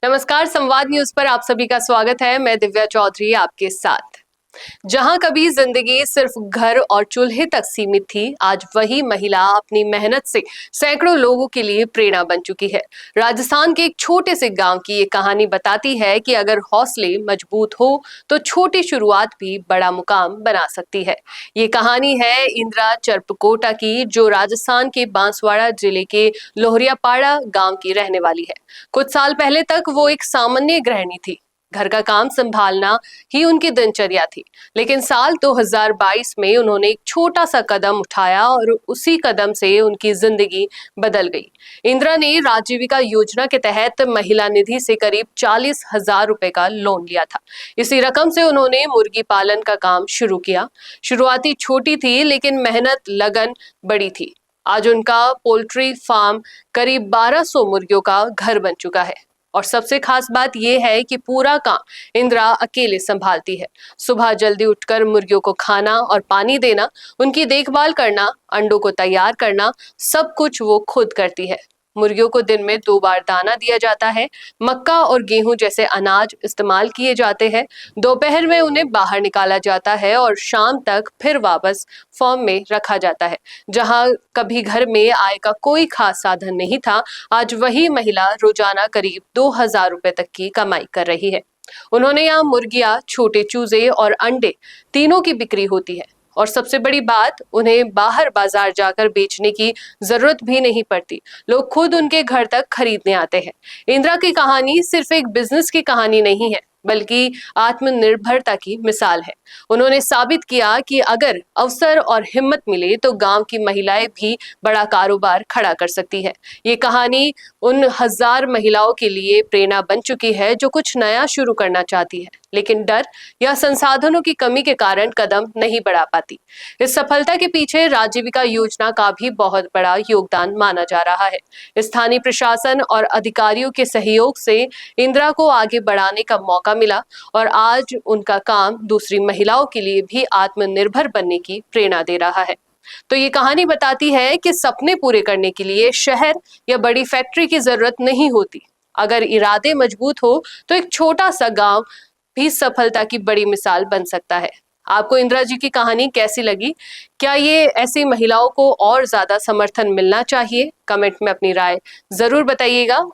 नमस्कार, संवाद न्यूज पर आप सभी का स्वागत है। मैं दिव्या चौधरी आपके साथ। जहां कभी जिंदगी सिर्फ घर और चूल्हे तक सीमित थी, आज वही महिला अपनी मेहनत से सैकड़ों लोगों के लिए प्रेरणा बन चुकी है। राजस्थान के एक छोटे से गांव की ये कहानी बताती है कि अगर हौसले मजबूत हो तो छोटी शुरुआत भी बड़ा मुकाम बना सकती है। ये कहानी है इंदिरा चरपकोटा की, जो राजस्थान के बांसवाड़ा जिले के लोहरियापाड़ा गांव की रहने वाली है। कुछ साल पहले तक वो एक सामान्य गृहिणी थी। घर का काम संभालना ही उनकी दिनचर्या थी। लेकिन साल 2022 में उन्होंने एक छोटा सा कदम उठाया और उसी कदम से उनकी जिंदगी बदल गई। इंदिरा ने राजीविका योजना के तहत महिला निधि से करीब 40,000 रुपए का लोन लिया था। इसी रकम से उन्होंने मुर्गी पालन का काम शुरू किया। शुरुआती छोटी थी, लेकिन मेहनत लगन बड़ी थी। आज उनका पोल्ट्री फार्म करीब 1200 मुर्गियों का घर बन चुका है। और सबसे खास बात यह है कि पूरा काम इंदिरा अकेले संभालती है। सुबह जल्दी उठकर मुर्गियों को खाना और पानी देना, उनकी देखभाल करना, अंडों को तैयार करना, सब कुछ वो खुद करती है। मुर्गियों को दिन में 2 बार दाना दिया जाता है। मक्का और गेहूं जैसे अनाज इस्तेमाल किए जाते हैं। दोपहर में उन्हें बाहर निकाला जाता है और शाम तक फिर वापस फार्म में रखा जाता है। जहां कभी घर में आय का कोई खास साधन नहीं था, आज वही महिला रोजाना करीब 2,000 रुपए तक की कमाई कर रही है। उन्होंने यहाँ मुर्गियां, छोटे चूजे और अंडे तीनों की बिक्री होती है। और सबसे बड़ी बात, उन्हें बाहर बाजार जाकर बेचने की जरूरत भी नहीं पड़ती। लोग खुद उनके घर तक खरीदने आते हैं। इंदिरा की कहानी सिर्फ एक बिजनेस की कहानी नहीं है, बल्कि आत्मनिर्भरता की मिसाल है। उन्होंने साबित किया कि अगर अवसर और हिम्मत मिले तो गांव की महिलाएं भी बड़ा कारोबार खड़ा कर सकती है। ये कहानी उन हजार महिलाओं के लिए प्रेरणा बन चुकी है जो कुछ नया शुरू करना चाहती है, लेकिन डर या संसाधनों की कमी के कारण कदम नहीं बढ़ा पाती। इस सफलता के पीछे राजीविका योजना का भी बहुत बड़ा योगदान माना जा रहा है। स्थानीय प्रशासन और अधिकारियों के सहयोग से इंदिरा को आगे बढ़ाने का मौका मिला और आज उनका काम दूसरी महिलाओं के लिए भी आत्मनिर्भर बनने की प्रेरणा दे रहा है। तो ये कहानी बताती है कि सपने पूरे करने के लिए शहर या बड़ी फैक्ट्री की जरूरत नहीं होती। अगर इरादे मजबूत हो तो एक छोटा सा गांव भी सफलता की बड़ी मिसाल बन सकता है। आपको इंदिरा जी की कहानी कैसी लगी? क्या ये ऐसी महिलाओं को और ज्यादा समर्थन मिलना चाहिए? कमेंट में अपनी राय जरूर बताइएगा